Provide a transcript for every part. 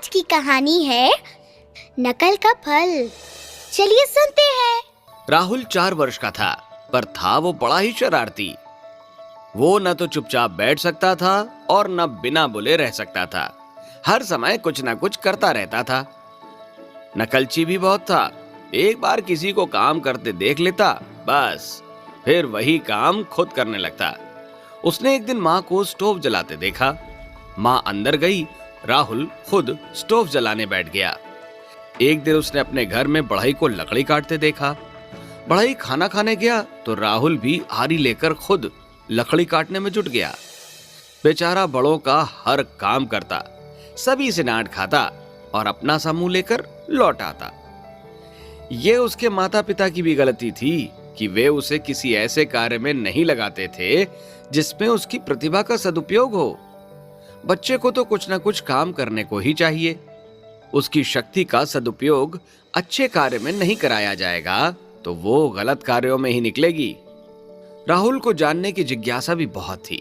आज की कहानी है नकल का फल। चलिए सुनते हैं। राहुल 4 वर्ष का था, पर था वो बड़ा ही शरारती। वो न तो चुपचाप बैठ सकता था और न बिना बोले रह सकता था। हर समय कुछ न कुछ करता रहता था। नकलची भी बहुत था। एक बार किसी को काम करते देख लेता, बस फिर वही काम खुद करने लगता। उसने एक दिन माँ को स्टोव जलाते देखा। माँ अंदर गई, राहुल खुद स्टोव जलाने बैठ गया। एक दिन उसने अपने घर में बढ़ई को लकड़ी काटते देखा। बढ़ई खाना खाने गया तो राहुल भी आरी लेकर खुद लकड़ी काटने में जुट गया। बेचारा बड़ों का हर काम करता, सभी से डांट खाता और अपना सा मुंह लेकर लौट आता। ये उसके माता पिता की भी गलती थी कि वे उसे किसी ऐसे कार्य में नहीं लगाते थे जिसमें उसकी प्रतिभा का सदुपयोग हो। बच्चे को तो कुछ न कुछ काम करने को ही चाहिए। उसकी शक्ति का सदुपयोग अच्छे कार्य में नहीं कराया जाएगा तो वो गलत कार्यों में ही निकलेगी। राहुल को जानने की जिज्ञासा भी बहुत थी।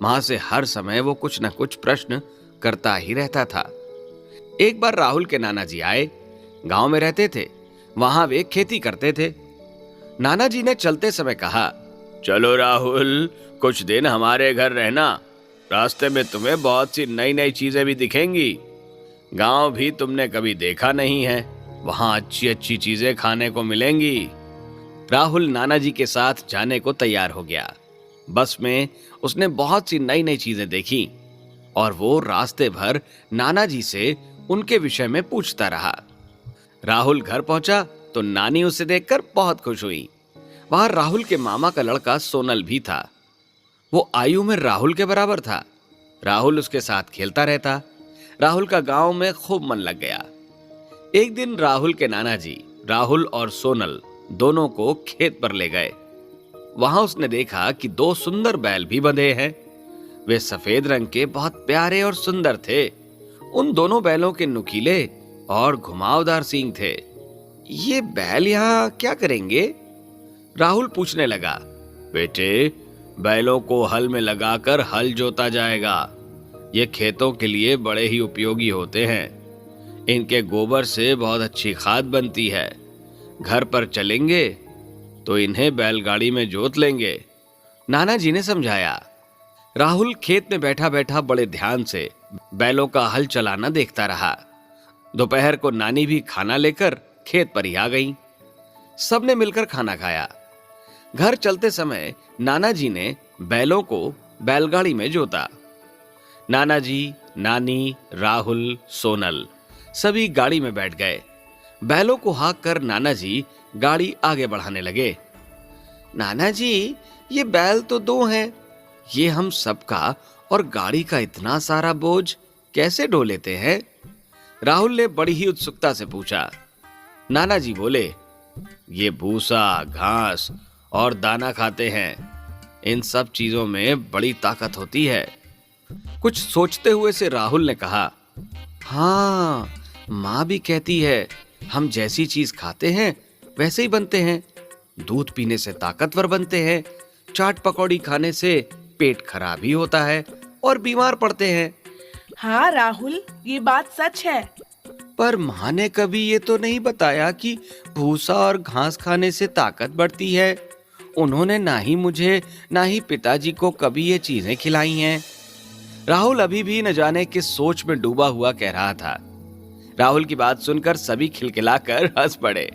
मां से हर समय वो कुछ न कुछ प्रश्न करता ही रहता था। एक बार राहुल के नाना जी आए। गांव में रहते थे, वहां वे खेती करते थे। नाना जी ने चलते समय कहा, चलो राहुल, कुछ दिन हमारे घर रहना। रास्ते में तुम्हें बहुत सी नई नई चीजें भी दिखेंगी। गांव भी तुमने कभी देखा नहीं है, वहां अच्छी अच्छी चीजें खाने को मिलेंगी। राहुल नाना जी के साथ जाने को तैयार हो गया। बस में उसने बहुत सी नई नई चीजें देखी और वो रास्ते भर नाना जी से उनके विषय में पूछता रहा। राहुल घर पहुंचा तो नानी उसे देखकर बहुत खुश हुई। वहां राहुल के मामा का लड़का सोनल भी था। वो आयु में राहुल के बराबर था। राहुल उसके साथ खेलता रहता। राहुल का गांव में खूब मन लग गया। एक दिन राहुल के नाना जी राहुल और सोनल दोनों को खेत पर ले गए। वहां उसने देखा कि 2 सुंदर बैल भी बंधे हैं। वे सफेद रंग के बहुत प्यारे और सुंदर थे। उन दोनों बैलों के नुकीले और घुमावदार सींग थे। ये बैल यहाँ क्या करेंगे? राहुल पूछने लगा। बेटे, बैलों को हल में लगाकर हल जोता जाएगा। ये खेतों के लिए बड़े ही उपयोगी होते हैं। इनके गोबर से बहुत अच्छी खाद बनती है। घर पर चलेंगे तो इन्हें बैलगाड़ी में जोत लेंगे। नाना जी ने समझाया। राहुल खेत में बैठा बैठा बड़े ध्यान से बैलों का हल चलाना देखता रहा। दोपहर को नानी भी खाना लेकर खेत पर ही आ गई। सबने मिलकर खाना खाया। घर चलते समय नाना जी ने बैलों को बैलगाड़ी में जोता। नाना जी, नानी, राहुल, सोनल सभी गाड़ी में बैठ गए। बैलों को हाँक कर नाना जी गाड़ी आगे बढ़ाने लगे। नाना जी, ये बैल तो 2 हैं। ये हम सबका और गाड़ी का इतना सारा बोझ कैसे ढो लेते हैं? राहुल ने बड़ी ही उत्सुकता से पूछा। नाना जी बोले, ये भूसा, घास और दाना खाते हैं। इन सब चीजों में बड़ी ताकत होती है। कुछ सोचते हुए से राहुल ने कहा, हाँ, माँ भी कहती है हम जैसी चीज खाते हैं वैसे ही बनते हैं। दूध पीने से ताकतवर बनते हैं, चाट पकौड़ी खाने से पेट खराब ही होता है और बीमार पड़ते हैं। हाँ राहुल, ये बात सच है। पर माँ ने कभी ये तो नहीं बताया कि भूसा और घास खाने से ताकत बढ़ती है। उन्होंने ना ही मुझे ना ही पिताजी को कभी ये चीजें खिलाई हैं। राहुल अभी भी न जाने किस सोच में डूबा हुआ कह रहा था। राहुल की बात सुनकर सभी खिलखिलाकर हंस पड़े।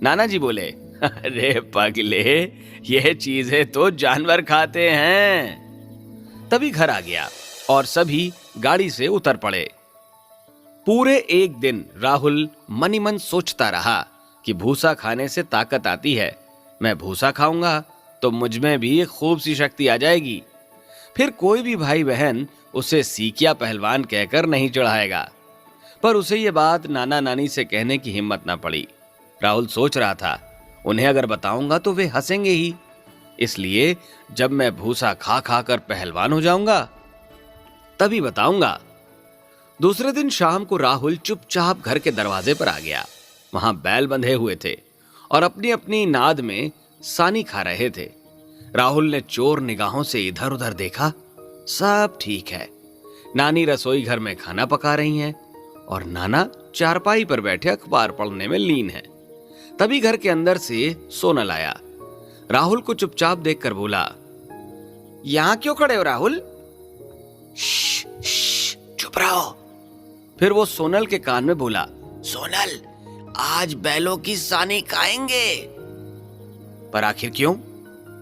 नाना जी बोले, अरे पगले, ये चीजें तो जानवर खाते हैं। तभी घर आ गया और सभी गाड़ी से उतर पड़े। पूरे एक दिन राहुल मन ही मन सोचता रहा कि भूसा खाने से ताकत आती है। मैं भूसा खाऊंगा तो मुझ में भी एक खूब सी शक्ति आ जाएगी। फिर कोई भी भाई बहन उसे सीकिया पहलवान कहकर नहीं चढ़ाएगा। पर उसे ये बात नाना नानी से कहने की हिम्मत ना पड़ी। राहुल सोच रहा था, उन्हें अगर बताऊंगा तो वे हंसेंगे ही। इसलिए जब मैं भूसा खा खा कर पहलवान हो जाऊंगा तभी बताऊंगा। दूसरे दिन शाम को राहुल चुपचाप घर के दरवाजे पर आ गया। वहां बैल बंधे हुए थे और अपनी अपनी नाद में सानी खा रहे थे। राहुल ने चोर निगाहों से इधर उधर देखा। सब ठीक है। नानी रसोई घर में खाना पका रही हैं और नाना चारपाई पर बैठे अखबार पढ़ने में लीन है। तभी घर के अंदर से सोनल आया। राहुल को चुपचाप देखकर बोला, यहां क्यों खड़े हो राहुल? चुप रहो। फिर वो सोनल के कान में बोला, सोनल, आज बैलों की सानी खाएंगे। पर आखिर क्यों?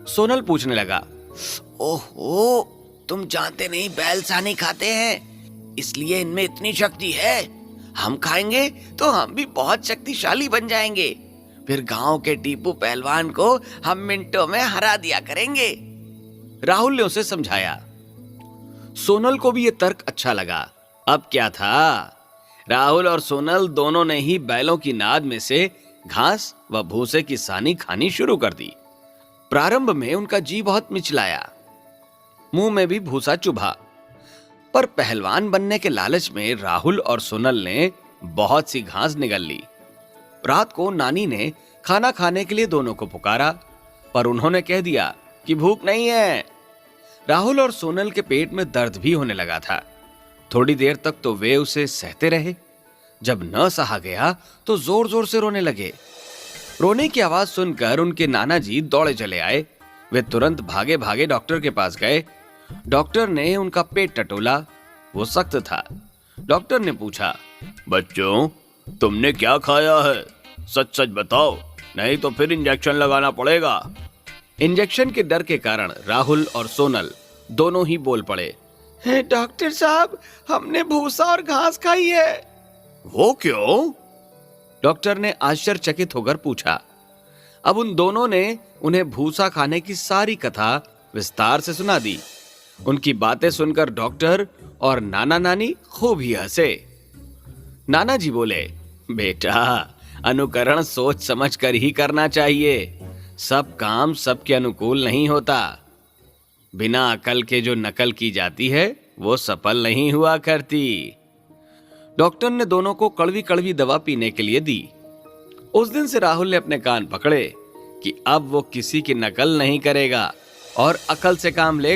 सोनल पूछने लगा। ओहो, तुम जानते नहीं बैल सानी खाते हैं, इसलिए इनमें इतनी शक्ति है। हम खाएंगे तो हम भी बहुत शक्तिशाली बन जाएंगे। फिर गांव के टीपू पहलवान को हम मिनटों में हरा दिया करेंगे। राहुल ने उसे समझाया। सोनल को भी ये तर्क अच्छा लगा। अब क्या था, राहुल और सोनल दोनों ने ही बैलों की नाद में से घास व भूसे की सानी खानी शुरू कर दी। प्रारंभ में उनका जी बहुत मिचलाया, मुंह में भी भूसा चुभा, पर पहलवान बनने के लालच में राहुल और सोनल ने बहुत सी घास निगल ली। रात को नानी ने खाना खाने के लिए दोनों को पुकारा, पर उन्होंने कह दिया कि भूख नहीं है। राहुल और सोनल के पेट में दर्द भी होने लगा था। थोड़ी देर तक तो वे उसे सहते रहे। जब न सहा गया तो जोर जोर से रोने लगे। रोने की आवाज सुनकर उनके नाना जी दौड़े चले आए। वे तुरंत भागे भागे डॉक्टर के पास गए। डॉक्टर ने उनका पेट टटोला, वो सख्त था। डॉक्टर ने पूछा, बच्चों, तुमने क्या खाया है? सच सच बताओ, नहीं तो फिर इंजेक्शन लगाना पड़ेगा। इंजेक्शन के डर के कारण राहुल और सोनल दोनों ही बोल पड़े, डॉक्टर साहब, हमने भूसा और घास खाई है। वो क्यों? डॉक्टर ने आश्चर्यचकित होकर पूछा। अब उन दोनों ने उन्हें भूसा खाने की सारी कथा विस्तार से सुना दी। उनकी बातें सुनकर डॉक्टर और नाना नानी खूब ही हंसे। नाना जी बोले, बेटा, अनुकरण सोच समझ कर ही करना चाहिए। सब काम सबके अनुकूल नहीं होता। बिना अकल के जो नकल की जाती है वो सफल नहीं हुआ करती। डॉक्टर ने दोनों को कड़वी कड़वी दवा पीने के लिए दी। उस दिन से राहुल ने अपने कान पकड़े कि अब वो किसी की नकल नहीं करेगा और अकल से काम ले